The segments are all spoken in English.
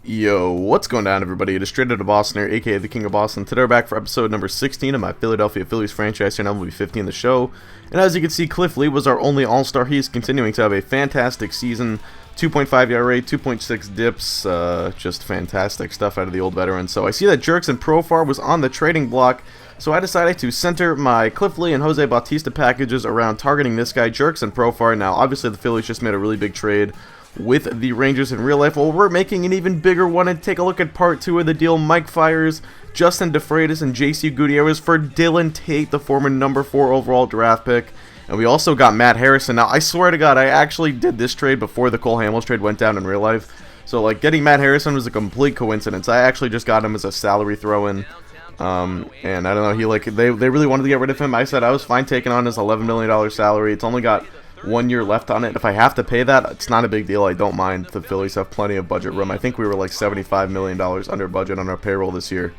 Yo, what's going on, everybody? It is Straight Outta Boston here, aka the King of Boston. Today we're back for episode number 16 of my Philadelphia Phillies franchise here on MLB15 the show. And as you can see, Cliff Lee was our only all-star. He's continuing to have a fantastic season. 2.5 ERA, 2.6 dips, just fantastic stuff out of the old veteran. So I see that Jerks and Profar was on the trading block, so I decided to center my Cliff Lee and Jose Bautista packages around targeting this guy, Jerks and Profar. Now, obviously the Phillies just made a really big trade with the Rangers in real life. Well, we're making an even bigger one, and take a look at part 2 of the deal. Mike fires Justin DeFreitas and JC Gutierrez for Dylan Tate, the former number 4 overall draft pick. And we also got Matt Harrison. Now, I swear to God, I actually did this trade before the Cole Hamels trade went down in real life. So, like, getting Matt Harrison was a complete coincidence. I actually just got him as a salary throw-in. And I don't know, they really wanted to get rid of him. I said I was fine taking on his $11 million salary. It's only got 1 year left on it. If I have to pay that, it's not a big deal. I don't mind. The Phillies have plenty of budget room. I think we were like $75 million under budget on our payroll this year.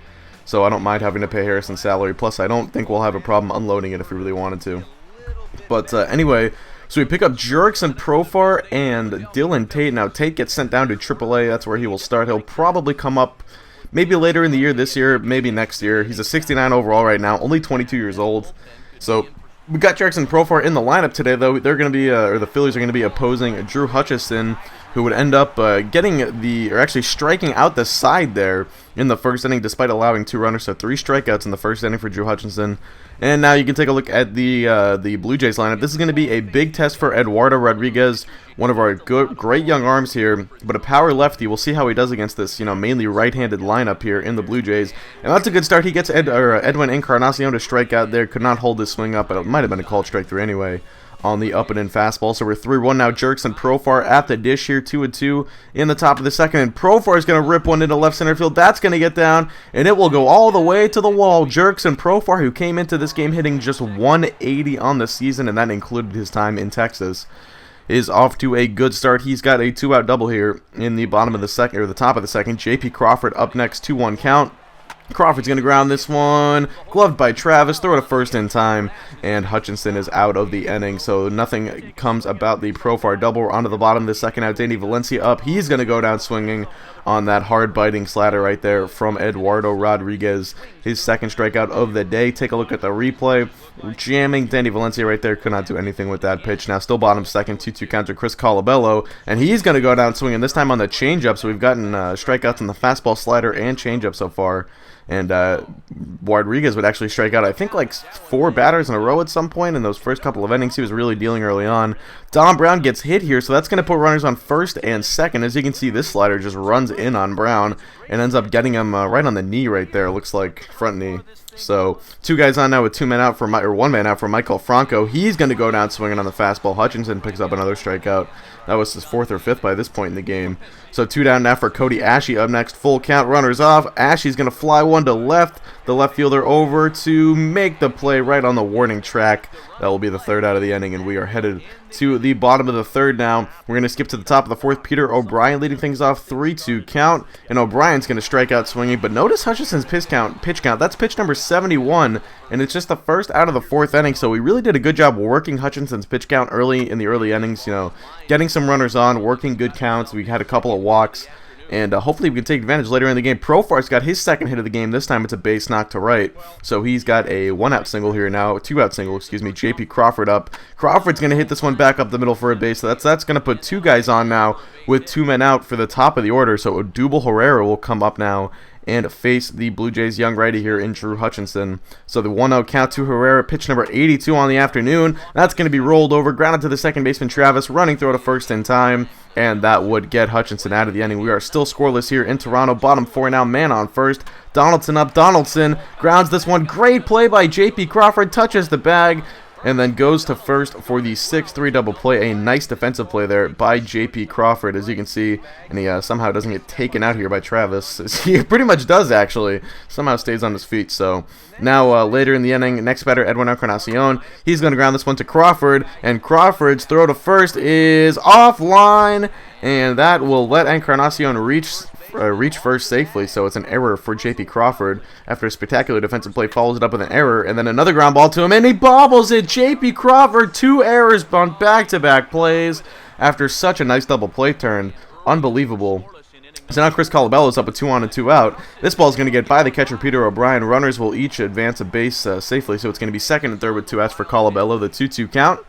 So I don't mind having to pay Harrison's salary. Plus, I don't think we'll have a problem unloading it if we really wanted to. But anyway, so we pick up Jerks and Profar and Dylan Tate. Now, Tate gets sent down to AAA. That's where he will start. He'll probably come up maybe later in the year, this year, maybe next year. He's a 69 overall right now, only 22 years old. So we got Jerks and Profar in the lineup today, though. They're going to be, or the Phillies are going to be opposing Drew Hutchison, who would end up actually striking out the side there in the first inning, despite allowing 2 runners, so 3 strikeouts in the first inning for Drew Hutchison. And now you can take a look at the Blue Jays lineup. This is going to be a big test for Eduardo Rodriguez, one of our great young arms here, but a power lefty. We'll see how he does against this, mainly right-handed lineup here in the Blue Jays. And that's a good start. He gets Edwin Encarnacion to strike out there. Could not hold his swing up, but it might have been a called strike through anyway on the up and in fastball. So we're 3-1 now. Jerks and Profar at the dish here, 2-2 in the top of the second. And Profar is going to rip one into left center field. That's going to get down, and it will go all the way to the wall. Jerks and Profar, who came into this game hitting just 180 on the season, and that included his time in Texas, is off to a good start. He's got a 2-out double here in the bottom of the second, or the top of the second. J.P. Crawford up next, 2-1 count. Crawford's going to ground this one, gloved by Travis, throw it to first in time, and Hutchinson is out of the inning, so nothing comes about the Profar double. We're onto the bottom of the second now. Danny Valencia up, he's going to go down swinging on that hard-biting slider right there from Eduardo Rodriguez, his second strikeout of the day. Take a look at the replay. Jamming Danny Valencia right there, could not do anything with that pitch. Now still bottom second, 2-2 counter Chris Colabello, and he's going to go down swinging, this time on the changeup, so we've gotten strikeouts on the fastball, slider, and changeup so far. And Rodriguez would actually strike out, I think, like 4 batters in a row at some point in those first couple of innings. He was really dealing early on. Dom Brown gets hit here, so that's going to put runners on first and second. As you can see, this slider just runs in on Brown and ends up getting him right on the knee right there. Looks like front knee. So 2 guys on now with 1 man out for Michael Franco. He's going to go down swinging on the fastball. Hutchinson picks up another strikeout. That was his 4th or 5th by this point in the game. So 2 down now for Cody Ashe up next. Full count, runners off. Ashe's going to fly one to left. The left fielder over to make the play right on the warning track. That will be the 3rd out of the inning, and we are headed to the bottom of the 3rd now. We're going to skip to the top of the 4th. Peter O'Brien leading things off, 3-2 count, and O'Brien's going to strike out swinging. But notice Hutchison's pitch count. That's pitch number 71, and it's just the 1st out of the 4th inning. So we really did a good job working Hutchinson's pitch count early in the early innings. Getting some runners on, working good counts. We had a couple of walks. And hopefully we can take advantage later in the game. Profar's got his second hit of the game. This time it's a base knock to right. So he's got a 1-out single here now. 2-out single, excuse me. J.P. Crawford up. Crawford's going to hit this one back up the middle for a base. So that's going to put 2 guys on now with 2 men out for the top of the order. So Odubel Herrera will come up now and face the Blue Jays young righty here in Drew Hutchinson. So the 1-0 count to Herrera, pitch number 82 on the afternoon. That's going to be rolled over, grounded to the second baseman Travis, running throw to first in time, and that would get Hutchinson out of the inning. We are still scoreless here in Toronto. Bottom 4 now, man on first. Donaldson up. Donaldson grounds this one. Great play by J.P. Crawford, touches the bag, and then goes to first for the 6-3 double play. A nice defensive play there by J.P. Crawford, as you can see. And he somehow doesn't get taken out here by Travis. He pretty much does, actually. Somehow stays on his feet. So now later in the inning, next batter, Edwin Encarnacion. He's going to ground this one to Crawford. And Crawford's throw to first is offline. And that will let Encarnacion reach first safely, so it's an error for J.P. Crawford. After a spectacular defensive play, follows it up with an error, and then another ground ball to him, and he bobbles it. J.P. Crawford, 2 errors on back-to-back plays after such a nice double play turn. Unbelievable. So now Chris Colabello's up with 2 on and 2 out. This ball is going to get by the catcher Peter O'Brien. Runners will each advance a base safely, so it's going to be second and third with 2 outs for Colabello, the 2-2 count.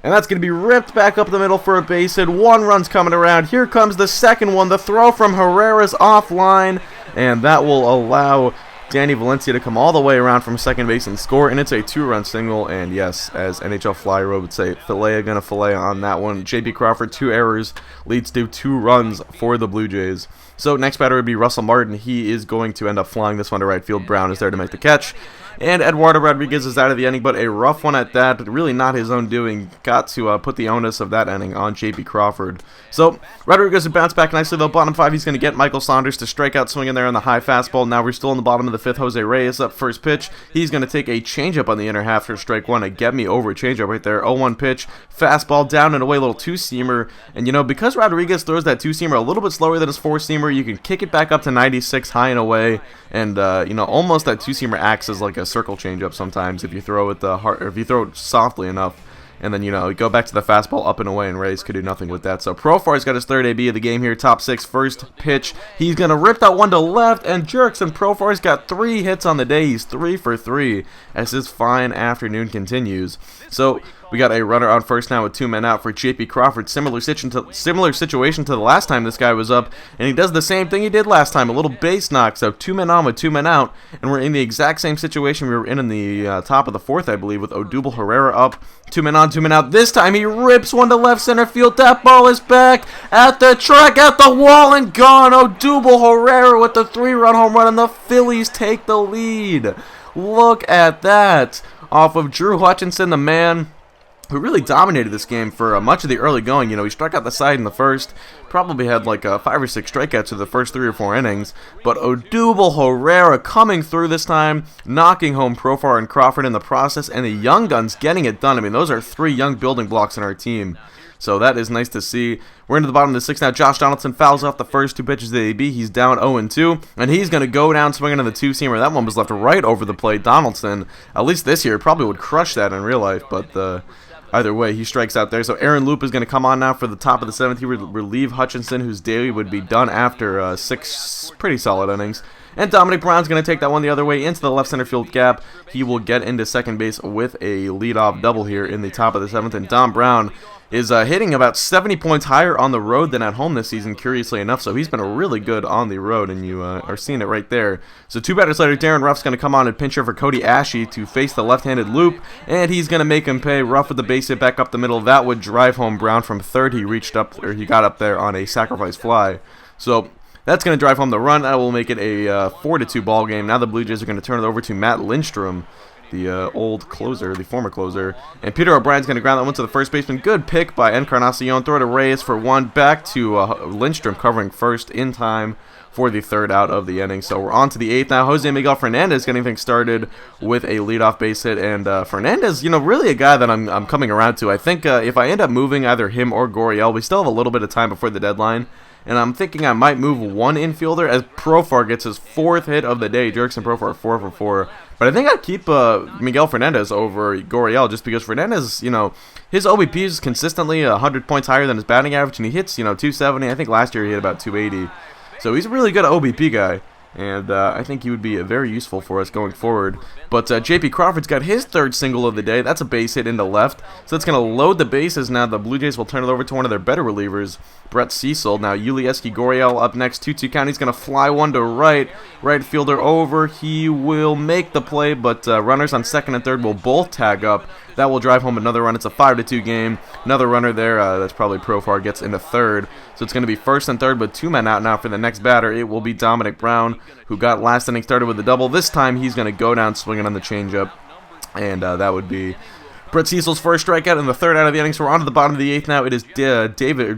And that's going to be ripped back up the middle for a base hit. 1 run's coming around. Here comes the second one. The throw from Herrera's offline, and that will allow Danny Valencia to come all the way around from second base and score, and it's a 2-run single. And yes, as NHL Flyer would say, fillet gonna fillet on that one. J.P. Crawford, 2 errors, leads to 2 runs for the Blue Jays. So next batter would be Russell Martin. He is going to end up flying this one to right field. Brown is there to make the catch. And Eduardo Rodriguez is out of the inning, but a rough one at that. Really not his own doing. Got to put the onus of that inning on J.P. Crawford. So Rodriguez would bounce back nicely, though. Bottom 5, he's going to get Michael Saunders to strike out swinging there on the high fastball. Now we're still in the bottom of the 5th. Jose Reyes up first pitch. He's going to take a changeup on the inner half for strike 1. A get-me-over changeup right there. 0-1 pitch. Fastball down and away, little 2-seamer. And, you know, because Rodriguez throws that 2-seamer a little bit slower than his 4-seamer, you can kick it back up to 96 high and away. And, you know, almost that 2-seamer acts as like a circle changeup sometimes if you throw it hard, or if you throw it softly enough. And then, you know, go back to the fastball up and away, and Reyes could do nothing with that. So Profar's got his 3rd AB of the game here. Top 6, first pitch. He's going to rip that one to left and jerks, and Profar's got 3 hits on the day. He's 3 for 3 as his fine afternoon continues. So we got a runner on first now with 2 men out for J.P. Crawford. Similar situation to the last time this guy was up, and he does the same thing he did last time, a little base knock. So 2 men on with 2 men out, and we're in the exact same situation we were in the top of the 4th, I believe, with Odubel Herrera up. 2 men on, 2 men out. This time he rips one to left center field. That ball is back at the track, at the wall, and gone. Odubel Herrera with the 3-run home run, and the Phillies take the lead. Look at that. Off of Drew Hutchinson, the man who really dominated this game for much of the early going. You know, he struck out the side in the first, probably had like 5 or 6 strikeouts in the first 3 or 4 innings, but Odubel Herrera coming through this time, knocking home Profar and Crawford in the process, and the young guns getting it done. I mean, those are 3 young building blocks in our team, so that is nice to see. We're into the bottom of the 6th now. Josh Donaldson fouls off the first 2 pitches of the AB. He's down 0-2, and he's going to go down swinging on the 2-seamer. That one was left right over the plate. Donaldson, at least this year, probably would crush that in real life, but either way, he strikes out there. So Aaron Loop is going to come on now for the top of the 7th. He would relieve Hutchinson, whose day would be done after 6 pretty solid innings. And Dominic Brown's going to take that one the other way into the left center field gap. He will get into second base with a leadoff double here in the top of the 7th. And Dom Brown is hitting about 70 points higher on the road than at home this season, curiously enough. So he's been really good on the road, and you are seeing it right there. So 2 batters later, Darren Ruff's going to come on and pinch for Cody Ashe to face the left-handed Loop, and he's going to make him pay. Ruff with the base hit back up the middle. That would drive home Brown from third. He got up there on a sacrifice fly. So that's going to drive home the run. That will make it a 4-2 ball game. Now the Blue Jays are going to turn it over to Matt Lindstrom, the old closer, the former closer. And Peter O'Brien's going to ground that one to the first baseman. Good pick by Encarnacion. Throw to Reyes for 1. Back to Lindstrom covering first in time for the 3rd out of the inning. So we're on to the 8th now. Jose Miguel Fernandez getting things started with a leadoff base hit. And Fernandez, you know, really a guy that I'm coming around to. I think if I end up moving either him or Goriel, we still have a little bit of time before the deadline. And I'm thinking I might move 1 infielder as Profar gets his 4th hit of the day. Jerickson Profar 4 for 4. But I think I'd keep Miguel Fernandez over Goriel just because Fernandez, you know, his OBP is consistently 100 points higher than his batting average, and he hits, you know, 270. I think last year he hit about 280. So he's a really good OBP guy. And I think he would be very useful for us going forward. But J.P. Crawford's got his 3rd single of the day. That's a base hit into left. So that's going to load the bases. Now the Blue Jays will turn it over to one of their better relievers, Brett Cecil. Now Yulieski Goriel up next, 2-2 count. He's going to fly one to right. Right fielder over. He will make the play, but runners on 2nd and 3rd will both tag up. That will drive home another run. It's a 5-2 game. Another runner there. That's probably Profar gets into 3rd. So it's going to be 1st and 3rd with 2 men out now for the next batter. It will be Dominic Brown, who got last inning started with a double. This time he's going to go down swinging on the changeup, and that would be Brett Cecil's first strikeout in the 3rd out of the inning. So we're on to the bottom of the 8th now. It is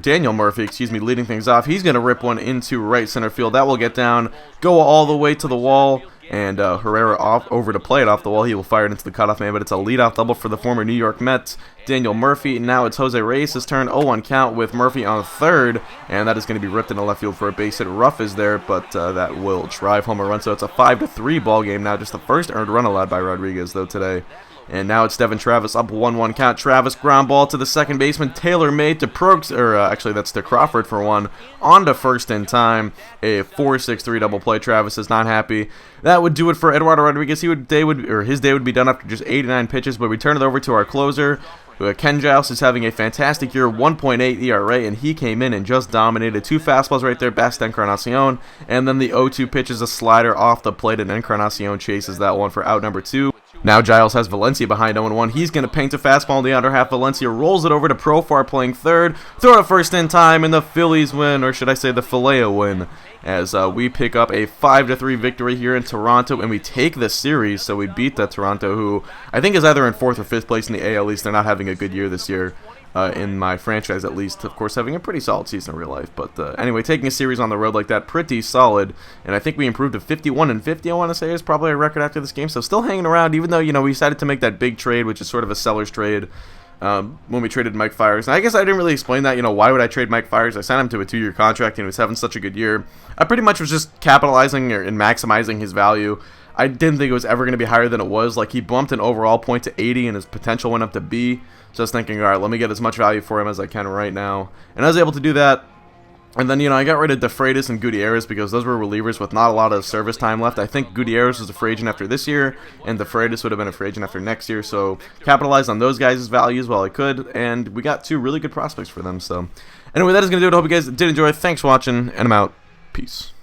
Daniel Murphy, leading things off. He's going to rip one into right center field. That will get down, go all the way to the wall, and Herrera over to play it off the wall. He will fire it into the cutoff man, but it's a leadoff double for the former New York Mets, Daniel Murphy. Now it's Jose Reyes' turn. 0-1 count with Murphy on 3rd, and that is going to be ripped into left field for a base hit. Ruff is there, but that will drive home a run. So it's a 5-3 ball game now. Just the first earned run allowed by Rodriguez, though, today. And now it's Devin Travis up 1-1 count. Travis ground ball to the second baseman. Taylor made to actually that's to Crawford for one. On to first in time. A 4-6-3 double play. Travis is not happy. That would do it for Eduardo Rodriguez. His day would be done after just 89 pitches, but we turn it over to our closer. Ken Giles is having a fantastic year, 1.8 ERA, and he came in and just dominated. 2 fastballs right there, best Encarnacion, and then the 0-2 pitch is a slider off the plate, and Encarnacion chases that one for out number 2. Now Giles has Valencia behind 0-1. He's going to paint a fastball in the under half. Valencia rolls it over to Profar playing third. Throw it first in time, and the Phillies win, or should I say the Phileo win, as we pick up a 5-3 victory here in Toronto, and we take the series. So we beat the Toronto, who I think is either in 4th or 5th place in the AL East. They're not having a good year this year. In my franchise at least, of course, having a pretty solid season in real life. But anyway, taking a series on the road like that, pretty solid. And I think we improved to 51-50, I want to say, is probably a record after this game. So still hanging around, even though, we decided to make that big trade, which is sort of a seller's trade, when we traded Mike Fiers. And I guess I didn't really explain that, why would I trade Mike Fiers? I signed him to a 2-year contract, and he was having such a good year. I pretty much was just capitalizing and maximizing his value. I didn't think it was ever going to be higher than it was. Like, he bumped an overall point to 80, and his potential went up to B. Just thinking, all right, let me get as much value for him as I can right now. And I was able to do that. And then, I got rid of DeFreitas and Gutierrez because those were relievers with not a lot of service time left. I think Gutierrez was a free agent after this year, and DeFreitas would have been a free agent after next year. So, capitalized on those guys' values while I could, and we got 2 really good prospects for them. So, anyway, that is going to do it. I hope you guys did enjoy. Thanks for watching, and I'm out. Peace.